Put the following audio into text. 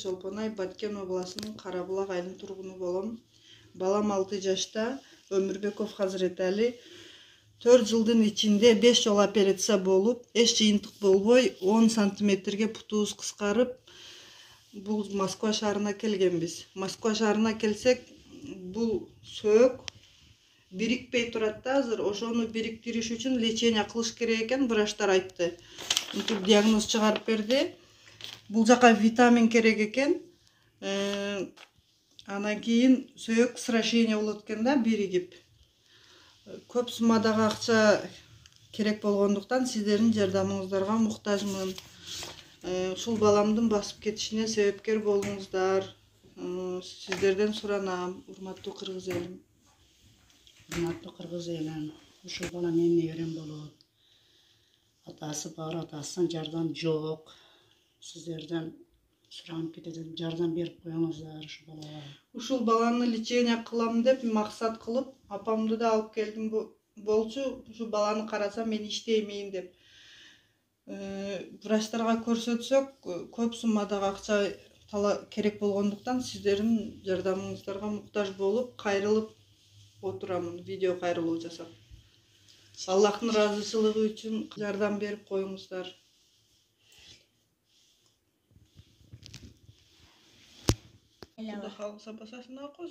Чолпонай, Баткен обласының Карабулак айылынын тургуну болом. Балам 6 жашта, Өмүрбеков Хазыретали. 4 жылдын ичинде 5 жолу операция болуп, эч жыйынтык болбой, 10 сантиметрге путубуз кыскарып, бул Москва шаарына келгенбиз. Москва шаарына келсек, бул сөөк бирикпей турат да азыр. Ошону бириктириш үчүн лечение кылыш керек экен, врачтар айтты. Мынтип диагноз чыгарып берди. Бул жака витамин керек экен. Анан кийин сөөк сращение болот экен да, биригип. Көп суммадагы акча керек болгондуктан сиздердин жардамыңыздарга муктажмын. Ушул баламдын басып кетишине себепкер болуңуздар. Сиздерден суранам, урматтуу кыргыз элим. Урматтуу кыргыз элим, ушул бала менин неберем болот. Атасы бар, атасынан жардам жок. Сиздерден суранып кетет, жардам берип коюңуздар ушул балага. Ушул баланы лечение кылам деп максат кылып, апамды да алып келдим болчу. Ушул баланы карасам мен иштеймин деп. Врачтарга көрсөтсөк, көп суммадагы акча керек болгондуктан сиздердин жардамыңыздарга муктаж болуп, кайрылып отурамын, видео кайрылуу жасап. Аллахтын ыраазычылыгы үчүн жардам берип коюңуздар. Кудай кааласа басасына кош.